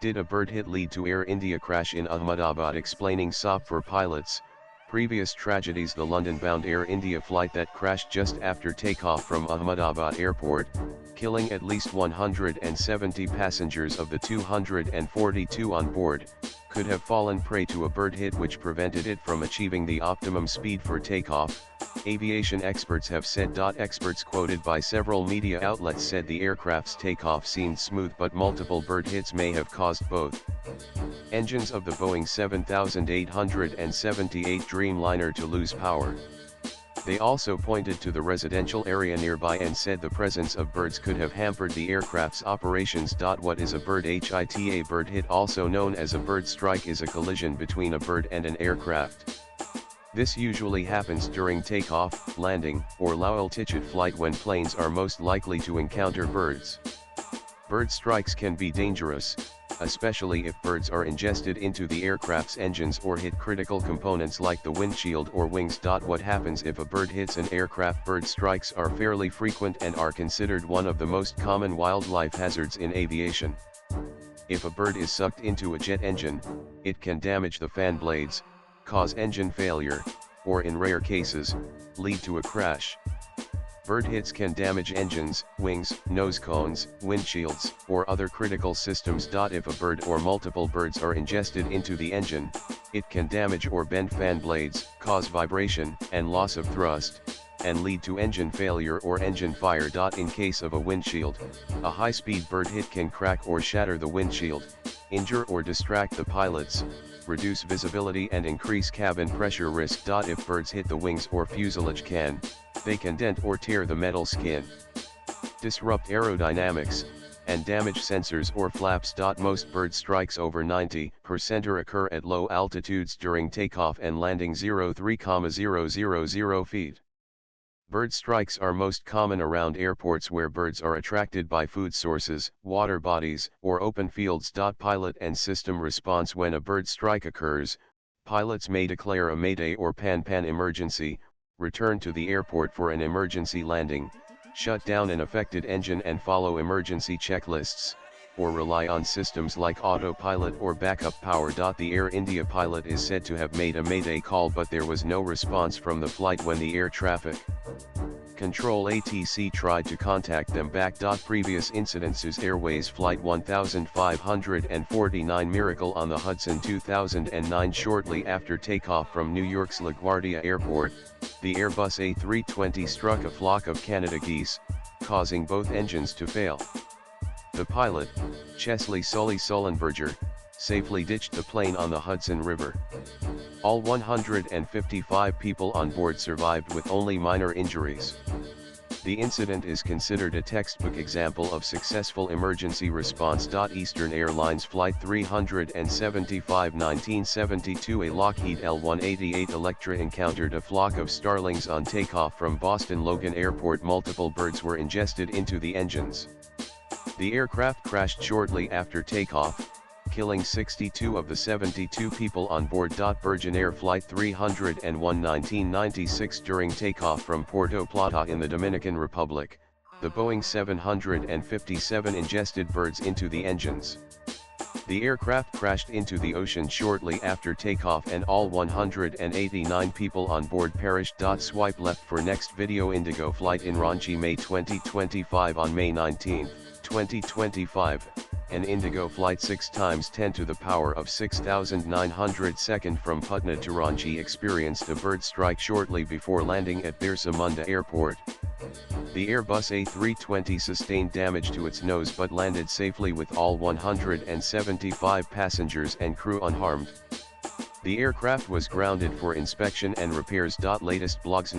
Did a bird hit lead to Air India crash in Ahmedabad? Explaining SOP for pilots. Previous tragedies: the London-bound Air India flight that crashed just after takeoff from Ahmedabad airport, killing at least 170 passengers of the 242 on board, could have fallen prey to a bird hit which prevented it from achieving the optimum speed for takeoff, aviation experts have said. Experts quoted by several media outlets said the aircraft's takeoff seemed smooth, but multiple bird hits may have caused both engines of the Boeing 7878 Dreamliner to lose power. They also pointed to the residential area nearby and said the presence of birds could have hampered the aircraft's operations. What is a bird hit? A bird hit, also known as a bird strike, is a collision between a bird and an aircraft. This usually happens during takeoff, landing, or low-altitude flight when planes are most likely to encounter birds. Bird strikes can be dangerous, especially if birds are ingested into the aircraft's engines or hit critical components like the windshield or wings. What happens if a bird hits an aircraft? Bird strikes are fairly frequent and are considered one of the most common wildlife hazards in aviation. If a bird is sucked into a jet engine, it can damage the fan blades, cause engine failure, or in rare cases, lead to a crash. Bird hits can damage engines, wings, nose cones, windshields, or other critical systems. If a bird or multiple birds are ingested into the engine, it can damage or bend fan blades, cause vibration and loss of thrust, and lead to engine failure or engine fire. In case of a windshield, a high-speed bird hit can crack or shatter the windshield, injure or distract the pilots, reduce visibility and increase cabin pressure risk. If birds hit the wings or fuselage, they can dent or tear the metal skin, disrupt aerodynamics, and damage sensors or flaps. Most bird strikes, over 90%, occur at low altitudes during takeoff and landing, 3,000 feet. Bird strikes are most common around airports where birds are attracted by food sources, water bodies, or open fields. Pilot and system response: when a bird strike occurs, pilots may declare a mayday or pan emergency, return to the airport for an emergency landing, shut down an affected engine and follow emergency checklists, or rely on systems like autopilot or backup power. The Air India pilot is said to have made a mayday call, but there was no response from the flight when the air traffic control ATC tried to contact them back. Previous incidents: Airways Flight 1549 Miracle on the Hudson 2009. Shortly after takeoff from New York's LaGuardia Airport, the Airbus A320 struck a flock of Canada geese, causing both engines to fail. The pilot, Chesley Sully Sullenberger, safely ditched the plane on the Hudson River. All 155 people on board survived with only minor injuries. The incident is considered a textbook example of successful emergency response. Eastern Airlines Flight 375 1972, a Lockheed L-188 Electra encountered a flock of starlings on takeoff from Boston Logan Airport. Multiple birds were ingested into the engines. The aircraft crashed shortly after takeoff, killing 62 of the 72 people on board. Virgin Air Flight 301 1996, during takeoff from Puerto Plata in the Dominican Republic, the Boeing 757 ingested birds into the engines. The aircraft crashed into the ocean shortly after takeoff and all 189 people on board perished. Swipe left for next video. Indigo flight in Ranchi, May 2025. On May 19, 2025, an Indigo flight 6 times 10 to the power of 6,900 second from Patna to Ranchi experienced a bird strike shortly before landing at Birsa Munda Airport. The Airbus A320 sustained damage to its nose but landed safely with all 175 passengers and crew unharmed. The aircraft was grounded for inspection and repairs. Latest blogs.